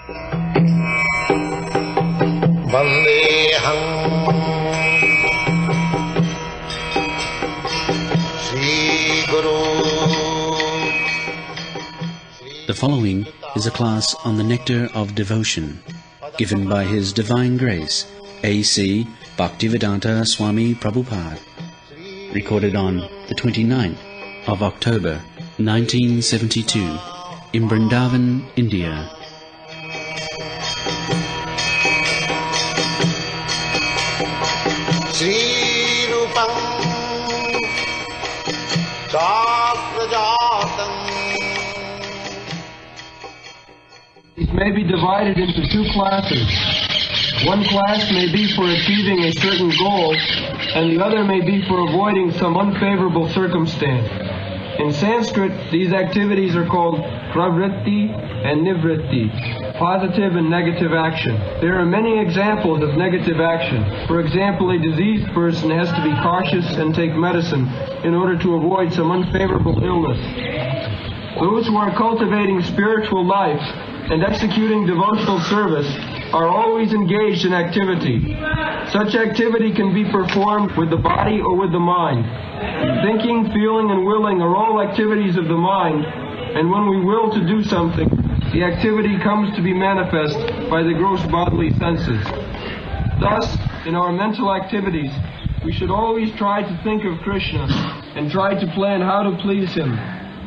Vandeham Sri Guru. The following is a class on the Nectar of Devotion, given by His Divine Grace, A.C. Bhaktivedanta Swami Prabhupada, recorded on the 29th of October, 1972, in Vrindavan, India. Sri Rupam Chakrajatam. These may be divided into two classes. One class may be for achieving a certain goal, and the other may be for avoiding some unfavorable circumstance. In Sanskrit, these activities are called pravritti and nivritti, positive and negative action. There are many examples of negative action. For example, a diseased person has to be cautious and take medicine in order to avoid some unfavorable illness. Those who are cultivating spiritual life and executing devotional service are always engaged in activity. Such activity can be performed with the body or with the mind. Thinking, feeling, and willing are all activities of the mind, and when we will to do something, the activity comes to be manifest by the gross bodily senses. Thus, in our mental activities, we should always try to think of Krishna and try to plan how to please Him,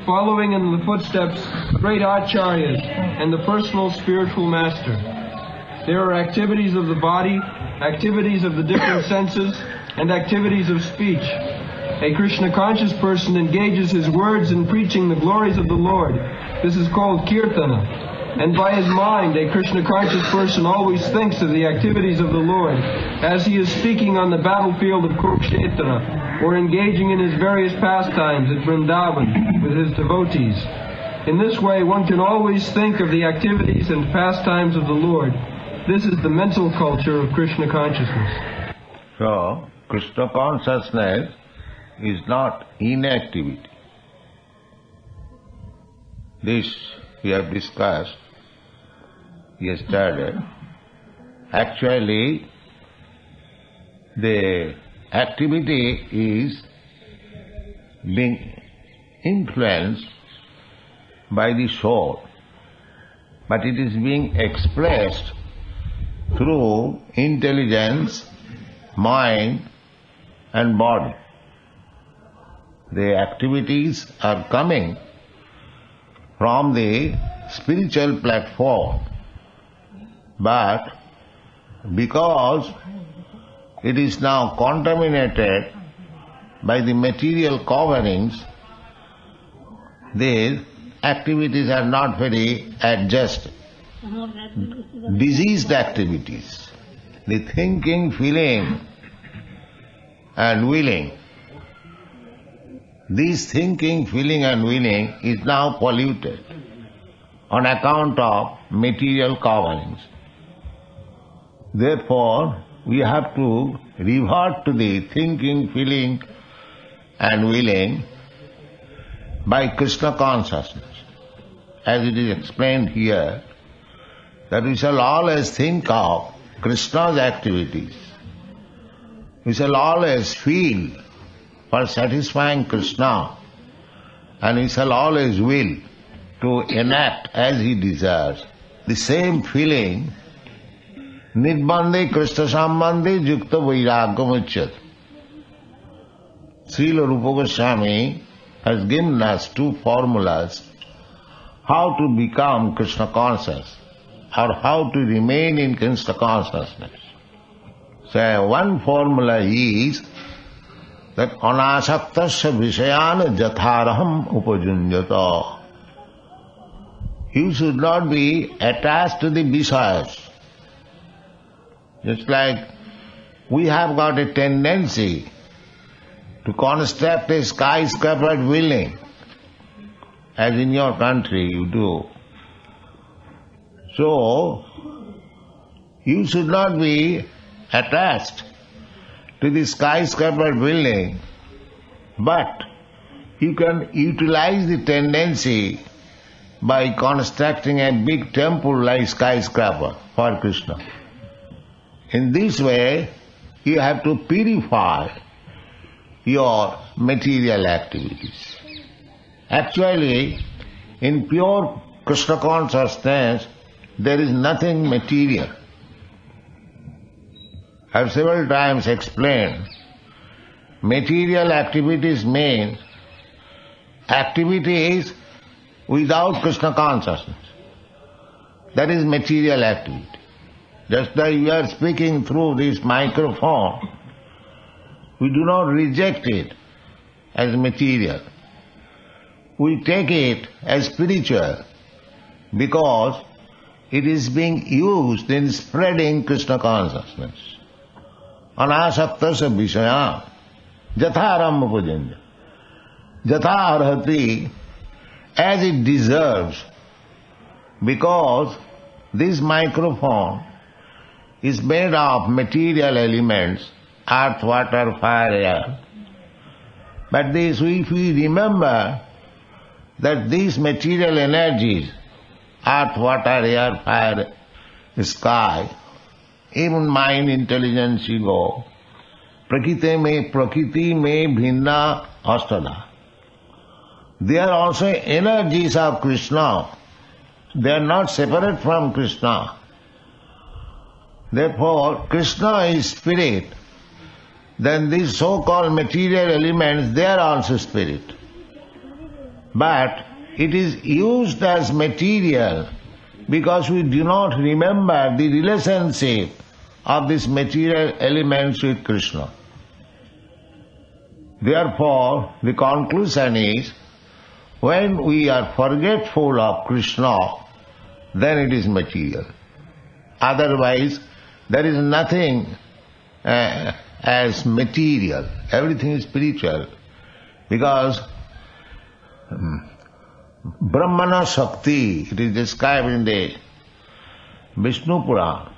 following in the footsteps of great acharyas and the personal spiritual master. There are activities of the body, activities of the different senses, and activities of speech. A Krishna-conscious person engages his words in preaching the glories of the Lord. This is called kirtana. And by his mind, a Krishna-conscious person always thinks of the activities of the Lord as he is speaking on the battlefield of Kurukshetra or engaging in his various pastimes at Vrindavan with his devotees. In this way, one can always think of the activities and pastimes of the Lord. This is the mental culture of Krishna consciousness. So, Krishna consciousness is not inactivity. This we have discussed yesterday. Actually, the activity is being influenced by the soul, but it is being expressed through intelligence, mind and body. The activities are coming from the spiritual platform, but because it is now contaminated by the material coverings, these activities are not very adjusted. Diseased activities, the thinking, feeling and willing. This thinking, feeling and willing is now polluted on account of material coverings. Therefore, we have to revert to the thinking, feeling and willing by Krishna consciousness. As it is explained here, that we shall always think of Krishna's activities. We shall always feel for satisfying Krishna, and we shall always will to enact as he desires. The same feeling, Nirbandhe Krishna Sambandhe Yukta Vairagam Uchyat. Srila Rupa Goswami has given us two formulas how to become Krishna conscious, or how to remain in Krishna consciousness. So one formula is that anasaktasya vishayana jatharaham upajunjata. You should not be attached to the Vishayas. Just like we have got a tendency to construct a skyscraper building, as in your country you do. So, you should not be attached to the skyscraper building, but you can utilize the tendency by constructing a big temple like skyscraper for Krishna. In this way, you have to purify your material activities. Actually, in pure Krishna consciousness, there is nothing material. I have several times explained, material activities mean activities without Krishna consciousness. That is material activity. Just like we are speaking through this microphone, we do not reject it as material. We take it as spiritual because it is being used in spreading Krishna consciousness. Anasaktasya vishaya jatharam pujanya jatha arhati, as it deserves, because this microphone is made of material elements, earth, water, fire, air. But this, if we remember that these material energies, earth, water, air, fire, sky, even mind, intelligence, ego, prakriti mein bhinna astada. They are also energies of Krishna. They are not separate from Krishna. Therefore, Krishna is spirit. Then these so-called material elements, they are also spirit. But it is used as material because we do not remember the relationship of these material elements with Krishna. Therefore, the conclusion is, when we are forgetful of Krishna, then it is material. Otherwise, there is nothing as material. Everything is spiritual. Because Brahmana Shakti, it is described in the Vishnu Purana.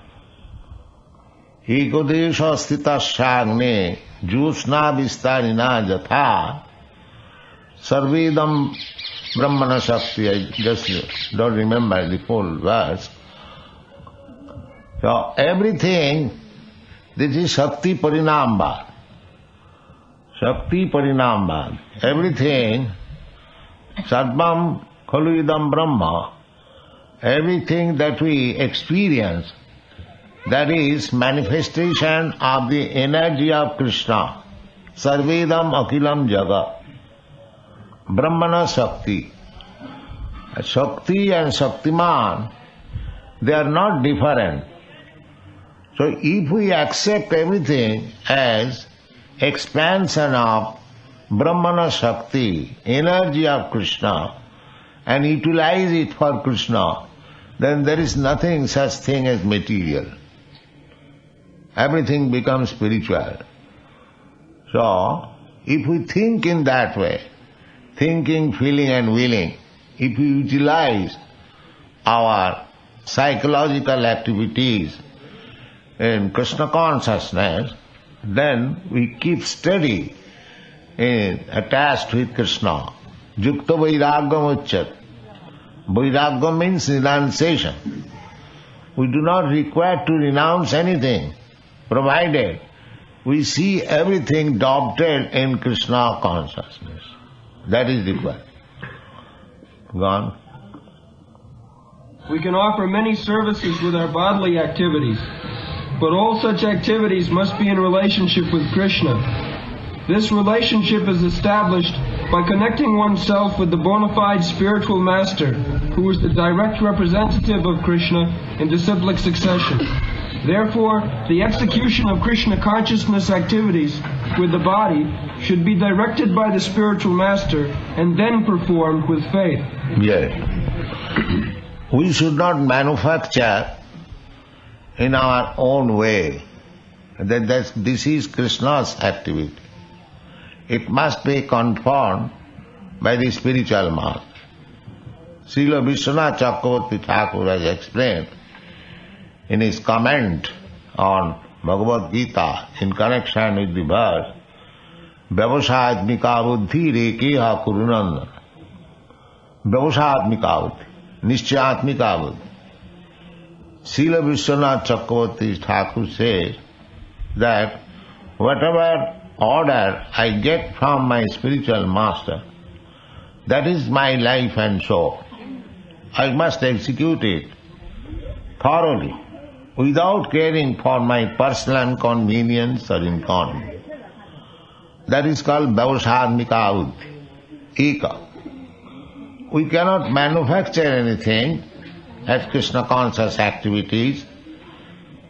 Ekodesha sthita shagne jusna vistarina jatha sarvedam Brahmana Shakti. I just don't remember the full verse. So everything, this is Shakti Parinambha. Shakti Parinambha. Everything, Sarvam Khalu Idam Brahma, everything that we experience, that is manifestation of the energy of Krishna. Sarvedam Akilam Jagat. Brahmana Shakti. Shakti and Shaktiman, they are not different. So if we accept everything as expansion of Brahmana Shakti, energy of Krishna, and utilize it for Krishna, then there is nothing such thing as material. Everything becomes spiritual. So, if we think in that way, thinking, feeling and willing, if we utilize our psychological activities in Krishna consciousness, then we keep steady attached with Krishna. Yukta vairagam uchyat. Vairagam means renunciation. We do not require to renounce anything, provided we see everything adopted in Krishna consciousness. That is required. Gone. We can offer many services with our bodily activities, but all such activities must be in relationship with Krishna. This relationship is established by connecting oneself with the bona fide spiritual master, who is the direct representative of Krishna in disciplic succession. Therefore, the execution of Krishna consciousness activities with the body should be directed by the spiritual master and then performed with faith. Yes. We should not manufacture in our own way that this is Krishna's activity. It must be confirmed by the spiritual master. Srila Vishwanath Chakravarti Thakur has explained in his comment on Bhagavad Gita in connection with the verse, Vyavasayatmika buddhi rekeha kurunandana. Vyavasayatmika buddhi. Nischayatmika buddhi. Srila Vishwanath Chakravarti Thakur says that whatever order I get from my spiritual master, that is my life and soul. I must execute it thoroughly, without caring for my personal convenience or inconvenience. That is called Vyavasadmika buddhi, Eka. We cannot manufacture anything as Krishna conscious activities,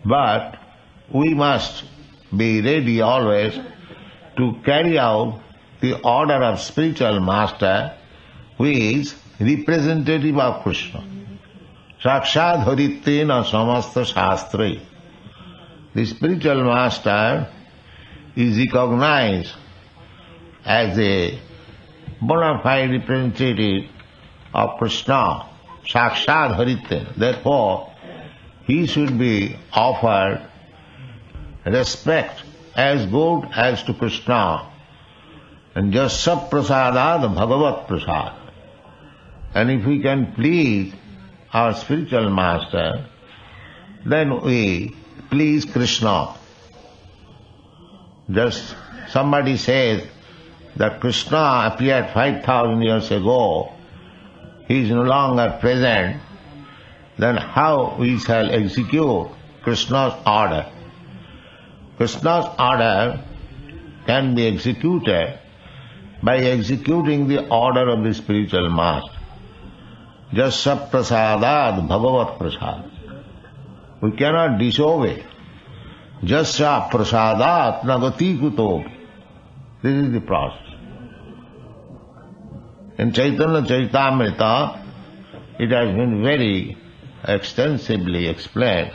but we must be ready always to carry out the order of spiritual master who is representative of Krishna. Sakshad Haritvena Samasta Shastri. The spiritual master is recognized as a bona fide representative of Krishna, Sakshad Haritvena. Therefore, he should be offered respect as good as to Krishna, and just saprasadad bhagavat prasad. And if we can please our spiritual master, then we please Krishna. Just somebody says that Krishna appeared 5,000 years ago, he is no longer present, then how we shall execute Krishna's order? Krishna's order can be executed by executing the order of the spiritual master. Jasya prasadad bhagavat prasad. We cannot disobey. Jasya prasadat nagati kuto. This is the process. In Chaitanya Charitamrita, it has been very extensively explained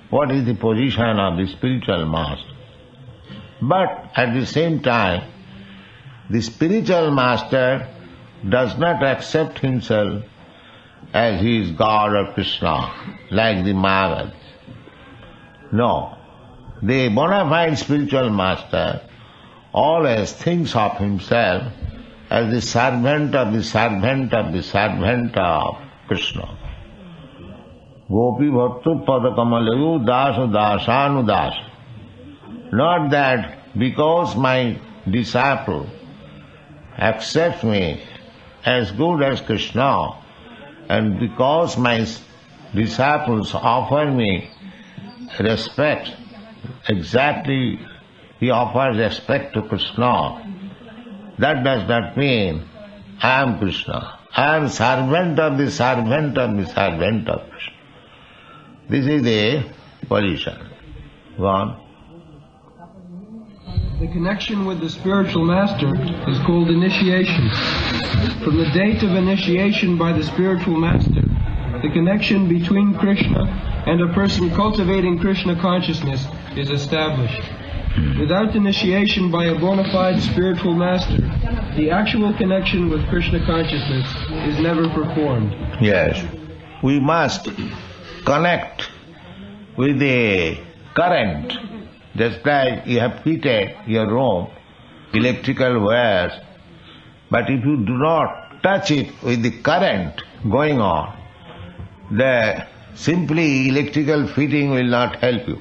what is the position of the spiritual master. But at the same time, the spiritual master does not accept himself as he is God or Krishna, like the Mayavadis. No. The bona fide spiritual master always thinks of himself as the servant of the servant of the servant of Krishna. Gopi bhattu padakamalu dasa dasanu dasa. Not that because my disciple accepts me as good as Krishna, and because my disciples offer me respect, exactly he offers respect to Krishna, that does not mean I am Krishna. I am servant of the servant of the servant of Krishna. This is the position. Go on. The connection with the spiritual master is called initiation. From the date of initiation by the spiritual master, the connection between Krishna and a person cultivating Krishna consciousness is established. Without initiation by a bona fide spiritual master, the actual connection with Krishna consciousness is never performed. Yes. We must connect with the current. Just like you have fitted your room, electrical wires, but if you do not touch it with the current going on, the simply electrical fitting will not help you.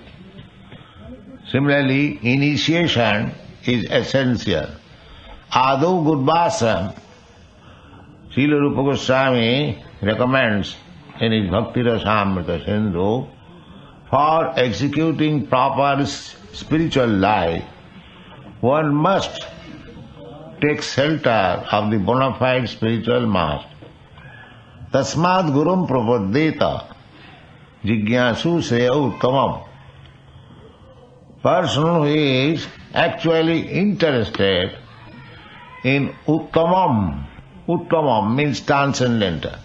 Similarly, initiation is essential. Adu Gurvasam, Srila Rupa Goswami recommends in his Bhakti Rasamrita Sindhu, for executing proper spiritual life, one must take shelter of the bona fide spiritual master. Tasmad gurum prapaddeta jigyasu seya uttamam. Person who is actually interested in uttamam. Uttamam means transcendental.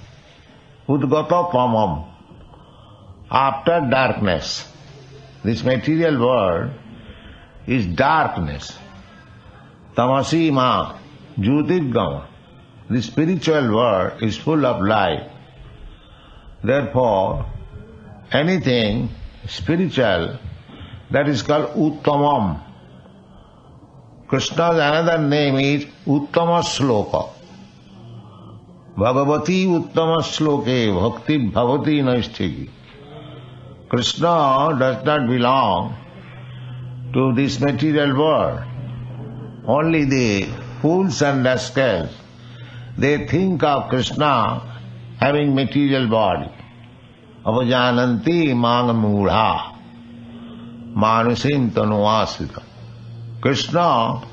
Udgata tamam. After darkness. This material world is darkness. Tamasi ma jyotirgama. The spiritual world is full of light. Therefore, anything spiritual, that is called uttamam. Krishna's another name is Uttama Sloka. Bhagavati uttama sloke bhakti bhavati naisthiki. Krishna does not belong to this material world. Only the fools and rascals, they think of Krishna having material body. Avajananti mangamudha manusim tanuasita. Krishna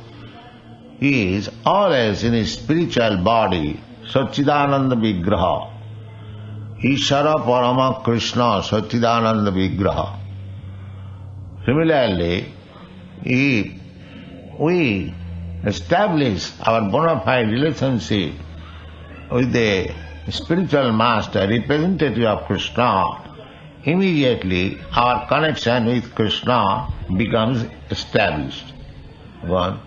is always in his spiritual body, Satchidananda Vigraha. Ishara Parama Krishna Satchidananda Vigraha. Similarly, if we establish our bona fide relationship with the spiritual master, representative of Krishna, immediately our connection with Krishna becomes established. One.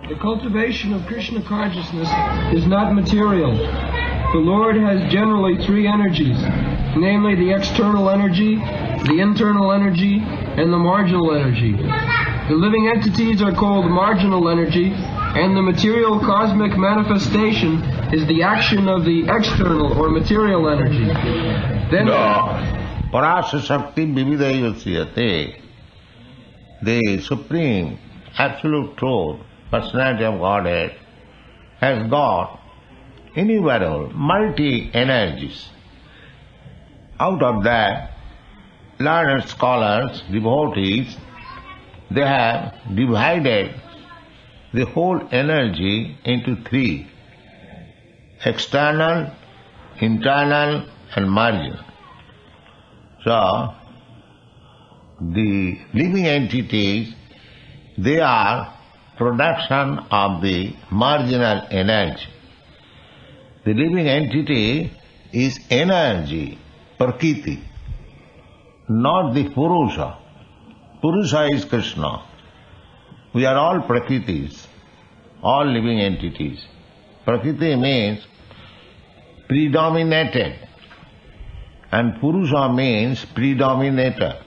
The cultivation of Krishna consciousness is not material. The Lord has generally three energies, namely the external energy, the internal energy, and the marginal energy. The living entities are called marginal energy, and the material cosmic manifestation is the action of the external or material energy. Then Parasa Shakti Vividayasiyate, the Supreme Absolute Truth, Personality of Godhead, has got innumerable multi-energies. Out of that, learned scholars, devotees, they have divided the whole energy into three: external, internal, and marginal. So, the living entities, they are production of the marginal energy. The living entity is energy, Prakriti, not the Purusha. Purusha is Krishna. We are all Prakritis, all living entities. Prakriti means predominated, and Purusha means predominator.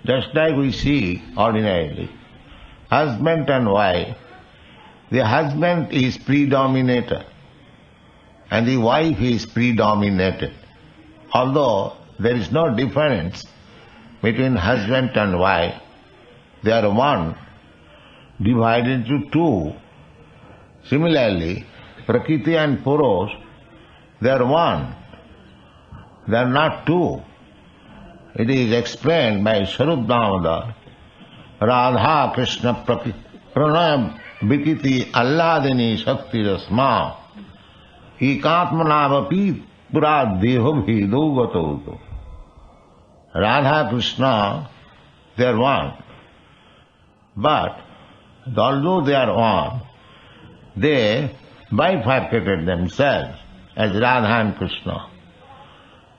Just like we see ordinarily, husband and wife, the husband is predominator and the wife is predominated. Although there is no difference between husband and wife, they are one divided into two. Similarly, Prakriti and Purush, they are one, they are not two. It is explained by Swarup Damodar, Radha Krishna Pranam Vikiti Alladini Shakti Rasma Ekatmanavapi Pura Dehabhi Dogato. Radha Krishna, they are one. But although they are one, they bifurcated themselves as Radha and Krishna.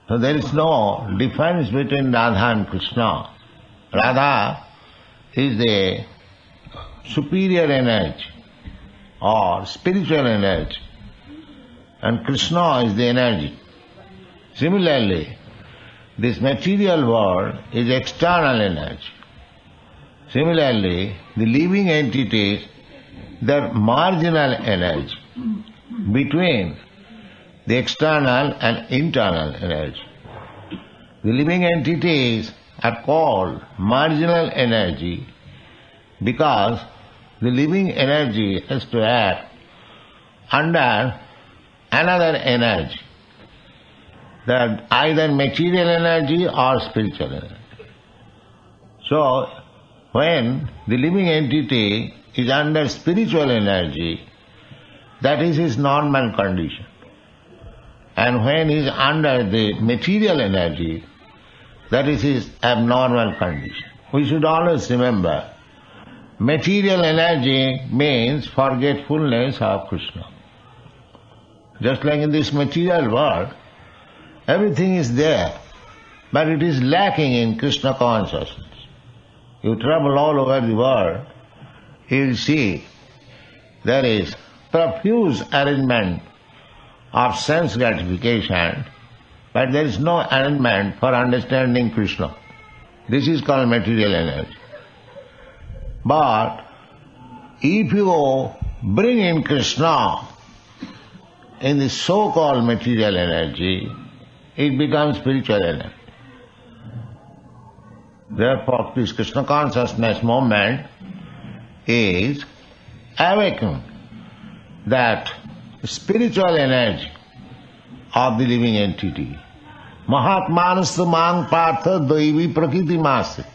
So there is no difference between Radha and Krishna. Radha is the superior energy or spiritual energy, and Krishna is the energy. Similarly, this material world is external energy. Similarly, the living entities, their marginal energy between the external and internal energy. The living entities are called marginal energy because the living energy has to act under another energy, that either material energy or spiritual energy. So, when the living entity is under spiritual energy, that is his normal condition. And when he is under the material energy, that is his abnormal condition. We should always remember, material energy means forgetfulness of Krishna. Just like in this material world, everything is there, but it is lacking in Krishna consciousness. You travel all over the world, you will see there is profuse arrangement of sense gratification, but there is no arrangement for understanding Krishna. This is called material energy. But if you bring in Krishna in the so-called material energy, it becomes spiritual energy. Therefore, this Krishna consciousness movement is awakened that spiritual energy of the living entity. Mahatmanastu mang partha daivi prakriti masti.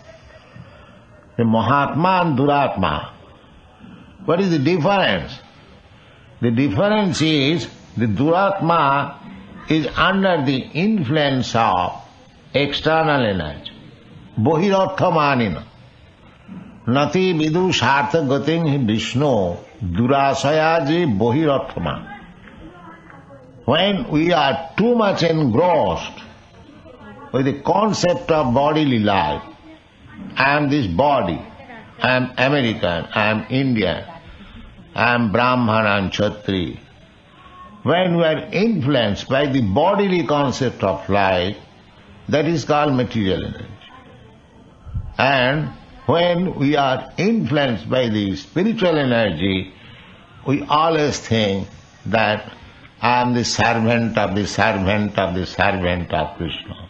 The Mahatma and Duratma. What is the difference? The difference is the Duratma is under the influence of external energy. Bohirarthamanina. Nati vidu sartha gating Vishnu durasayaji bohirarthaman. When we are too much engrossed with the concept of bodily life, I am this body, I am American, I am Indian, I am Brahman, I am Kshatri. When we are influenced by the bodily concept of life, that is called material energy. And when we are influenced by the spiritual energy, we always think that I am the servant of the servant of the servant of Krishna.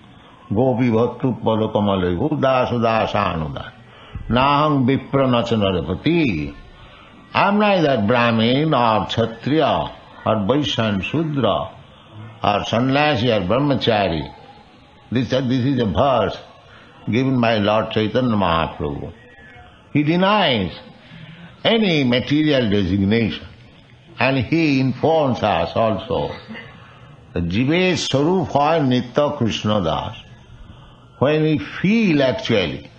Gopi bhattu padakamale udas udasanudas. Nahang vipra nachanarapati. I am neither Brahmin or Kshatriya or Vaishya and Shudra or Sannyasi or Brahmachari. This is a verse given by Lord Chaitanya Mahaprabhu. He denies any material designation, and he informs us also that Jive Sarup hoy Nitya Krishna Das. When we feel actually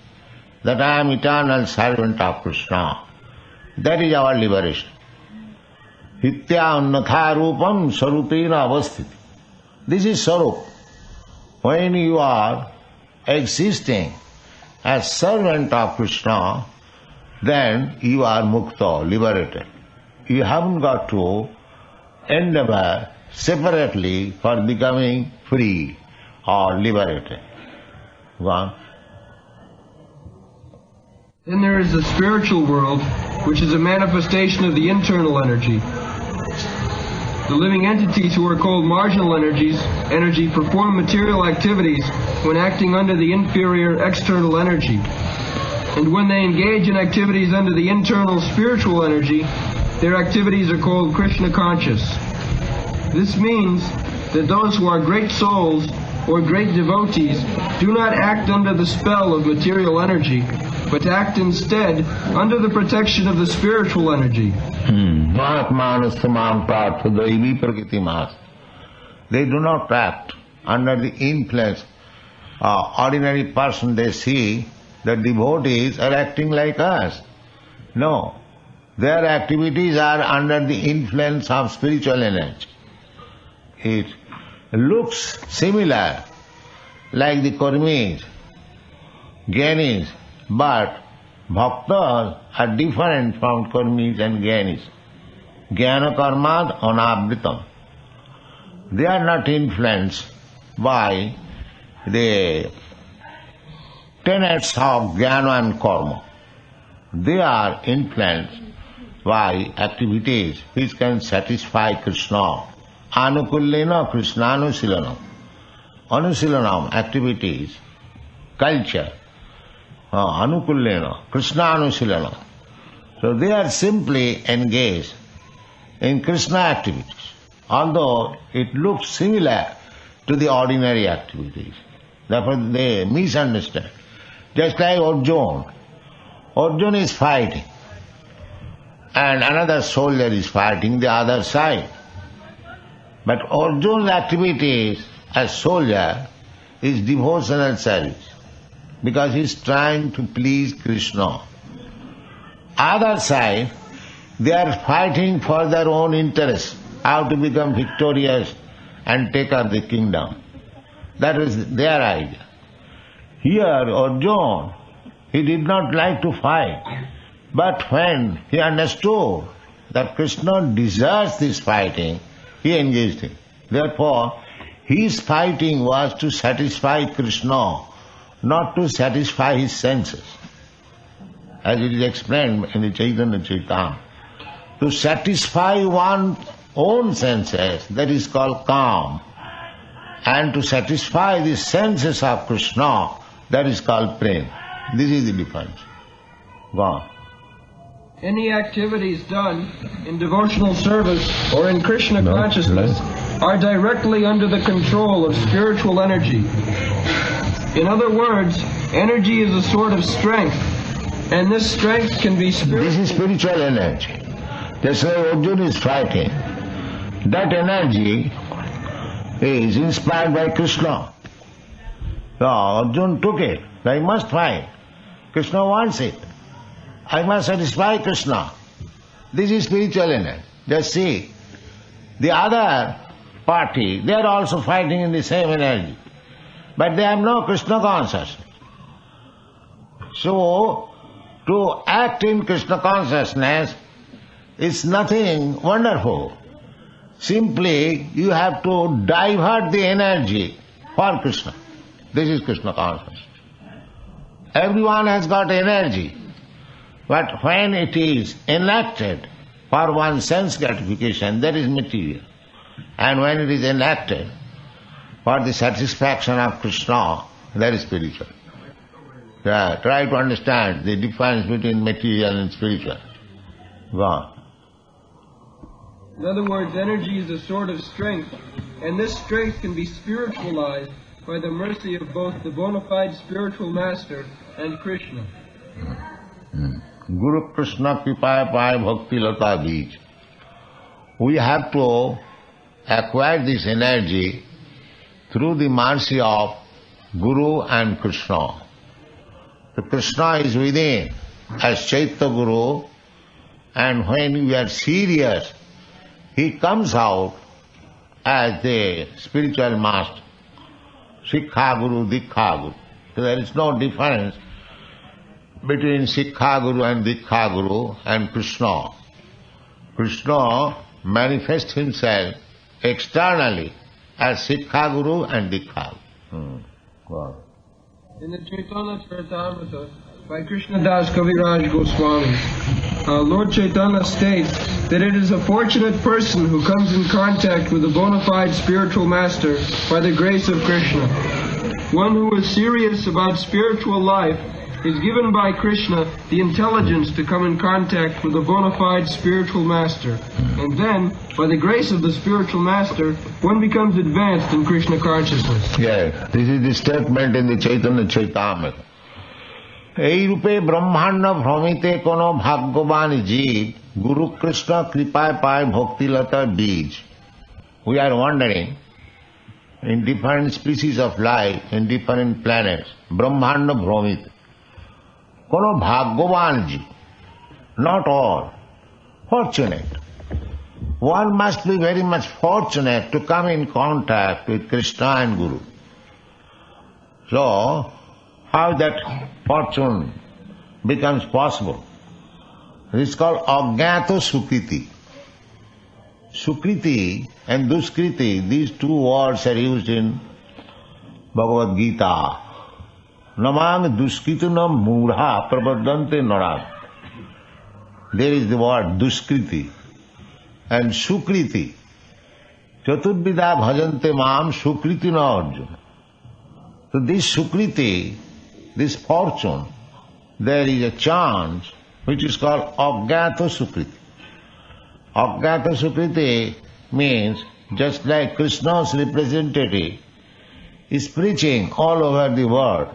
that I am eternal servant of Krishna, that is our liberation. Hitya annatha rupam sarupena avasthiti. This is Sarup. When you are existing as servant of Krishna, then you are mukta, liberated. You haven't got to endeavor separately for becoming free or liberated. Go on. Then there is the spiritual world, which is a manifestation of the internal energy. The living entities who are called marginal energy perform material activities when acting under the inferior external energy. And when they engage in activities under the internal spiritual energy, their activities are called Krishna conscious. This means that those who are great souls or great devotees do not act under the spell of material energy, but act instead under the protection of the spiritual energy. They do not act under the influence. Ordinary person, they see the devotees are acting like us. No, their activities are under the influence of spiritual energy. It looks similar like the Karmis, Gyanis, but Bhaktas are different from Karmis and Gyanis. Jnana karmad anavritam. They are not influenced by the tenets of jnana and karma. They are influenced by activities which can satisfy Krishna. Anukullena Krishnanushilanam. Anusilanam, activities, culture. Anukullena Krishnanushilanam. So they are simply engaged in Krishna activities, although it looks similar to the ordinary activities. Therefore they misunderstand. Just like Arjuna. Arjuna is fighting, and another soldier is fighting the other side. But Arjuna's activities as soldier is devotional service, because he is trying to please Krishna. Other side, they are fighting for their own interest, how to become victorious and take up the kingdom. That is their idea. Here Arjuna, he did not like to fight, but when he understood that Krishna deserves this fighting, he engaged in. Therefore, his fighting was to satisfy Krishna, not to satisfy his senses. As it is explained in the Chaitanya Charitamrita. To satisfy one own senses, that is called calm. And to satisfy the senses of Krishna, that is called prem. This is the difference. Go on. Any activities done in devotional service or in Krishna consciousness are directly under the control of spiritual energy. In other words, energy is a sort of strength, and this strength can be spiritual. This is spiritual energy. Just like Arjuna is fighting. That energy is inspired by Krishna. So Arjuna took it. I must fight. Krishna wants it. I must satisfy Krishna. This is spiritual energy. Just see. The other party, they are also fighting in the same energy. But they have no Krishna consciousness. So, to act in Krishna consciousness is nothing wonderful. Simply, you have to divert the energy for Krishna. This is Krishna consciousness. Everyone has got energy, but when it is enacted for one's sense gratification, that is material. And when it is enacted for the satisfaction of Krishna, that is spiritual. Yeah, try to understand the difference between material and spiritual. Go on. In other words, energy is a sort of strength, and this strength can be spiritualized by the mercy of both the bona fide spiritual master and Krishna. Guru Krishna Kripaya Paya Bhakti Lata Bij. We have to acquire this energy through the mercy of Guru and Krishna. The Krishna is within as Chaitya Guru, and when we are serious, he comes out as the spiritual master. Sikha Guru, Dikha Guru. So there is no difference between Sikha Guru and Dikha Guru and Krishna. Krishna manifests himself externally as Sikha Guru and Dikha Guru. Wow. In the Chaitanya Charitamrita by Krishna Das Kaviraj Goswami, Lord Chaitanya states that it is a fortunate person who comes in contact with a bona fide spiritual master by the grace of Krishna. One who is serious about spiritual life is given by Krishna the intelligence to come in contact with a bona fide spiritual master. And then, by the grace of the spiritual master, one becomes advanced in Krishna consciousness. Yes, this is the statement in the Chaitanya Charitamrita. এই রূপে ব্রহ্মাণ্ড ভ্রমিতে কোন ভাগ্যবান জীব গুরু কৃষ্ণ কৃপায় পায় ভক্তিলতা বীজ. We are wandering in different species of life, in different planets. ব্রহ্মাণ্ড ভ্রমিত. কোন ভাগ্যবান জীব. Not all. Fortunate. One must be very much fortunate to come in contact with Krishna and Guru. So, how that fortune becomes possible? This is called Ajnato Sukriti. Sukriti and Duskriti, these two words are used in Bhagavad Gita. Namang Duskritunam Murha Prabhadante Narad. There is the word Duskriti and Sukriti. Chaturbhida Bhajante Mam Sukriti na Arjuna. So this Sukriti, this fortune, there is a chance which is called Ajnato Sukriti. Ajnato Sukriti means just like Krishna's representative is preaching all over the world.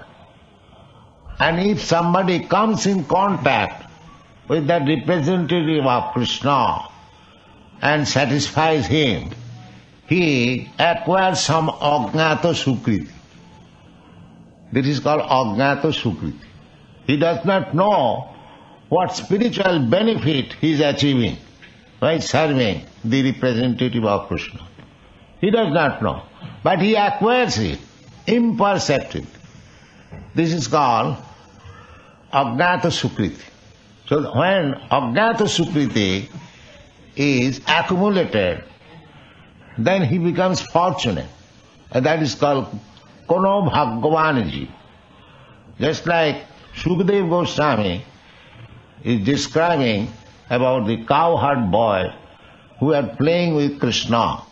And if somebody comes in contact with that representative of Krishna and satisfies him, he acquires some Ajnato Sukriti. This is called Ajnato Sukriti. He does not know what spiritual benefit he is achieving by serving the representative of Krishna. He does not know, but he acquires it imperceptibly. This is called Ajnato Sukriti. So when Ajnato Sukriti is accumulated, then he becomes fortunate. And that is called Kono Bhagwanji. Just like Sukadeva Goswami is describing about the cowherd boy who are playing with Krishna.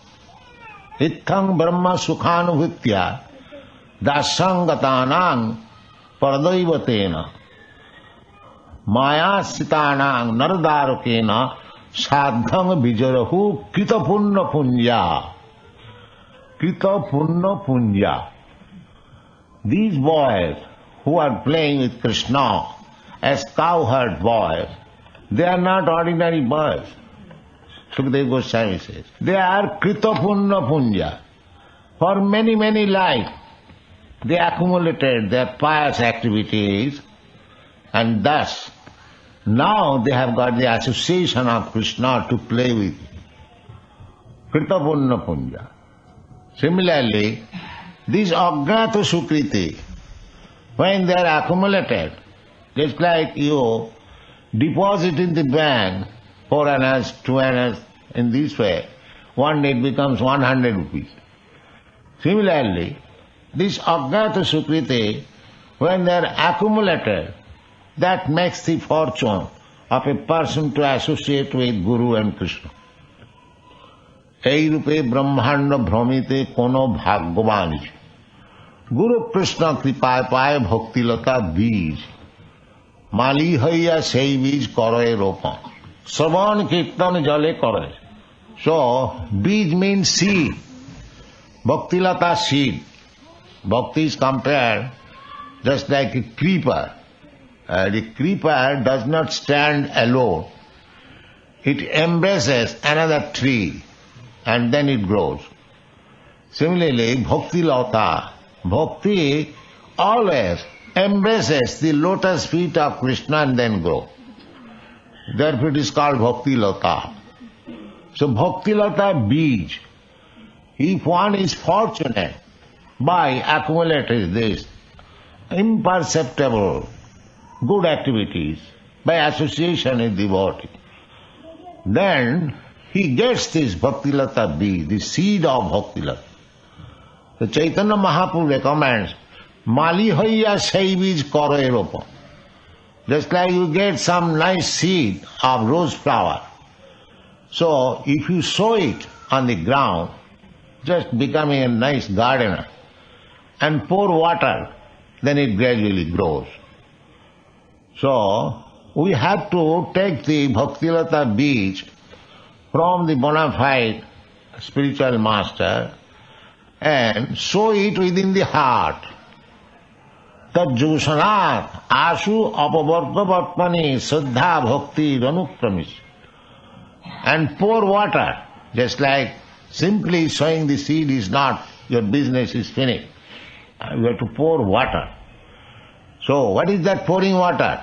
Ithang brahma sukhanuvitya dasangatanang paradaivatena maya sitanang nardarukena sadhang vijarahu kitapunna punya. Kitapunna punya. These boys who are playing with Krishna as cowherd boys, they are not ordinary boys. Sukadeva Goswami says, they are Kritapunna Punya. For many, many lives, they accumulated their pious activities, and thus now they have got the association of Krishna to play with. Kritapunna Punya. Similarly, these Ajnata Sukriti, when they are accumulated, just like you deposit in the bank 4 annas, 2 annas, in this way, one day it becomes 100 rupees. Similarly, this Ajnata Sukriti, when they are accumulated, that makes the fortune of a person to associate with Guru and Krishna. এই রূপে ব্রহ্মাণ্ড ভ্রমিতে কোনো ভাগ্যবান গুরু কৃষ্ণ কৃপায় পায় ভক্তিলতা বীজ মালি হইয়া সেই বীজ করে রোপণ শ্রবণ কীর্তন জলে করে so beej means seed bhaktilata seed bhakti is compared just like a creeper. The creeper does not stand alone, it embraces another tree and then it grows. Similarly, bhakti lata, bhakti always embraces the lotus feet of Krishna and then grow. Therefore it is called bhakti lata. So bhakti lata beej, if one is fortunate by accumulating this imperceptible good activities by association with devotee, then he gets this bhaktilata beej, the seed of bhaktilata. The Chaitanya Mahaprabhu recommends mali hoiya sei beej karo eropon. Just like you get some nice seed of rose flower. So if you sow it on the ground, just becoming a nice gardener, and pour water, then it gradually grows. So we have to take the bhaktilata beej from the bona fide spiritual master and sow it within the heart. Tajjusanat asu apavargavatmani saddha bhakti ranukramish. And pour water, just like simply sowing the seed is not, your business is finished. You have to pour water. So what is that pouring water?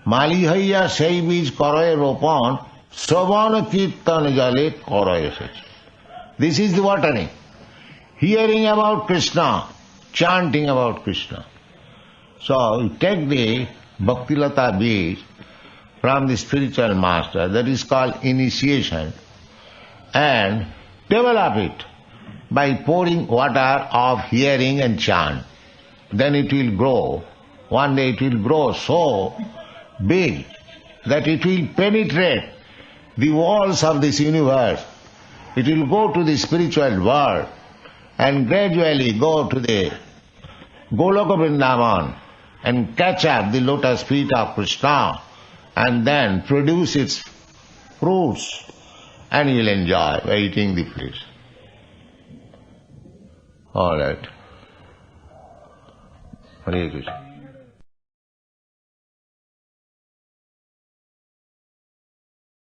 Mali haiya sei beej koroe ropon Sravana Kirtana Jale Korayasach. This is the watering. Hearing about Krishna, chanting about Krishna. So you take the Bhaktilata beej from the spiritual master, that is called initiation, and develop it by pouring water of hearing and chant. Then it will grow. One day it will grow so big that it will penetrate the walls of this universe. It will go to the spiritual world and gradually go to the Goloka Vrindavan and catch up the lotus feet of Krishna and then produce its fruits, and you will enjoy by eating the fruits. All right. Hare Krishna.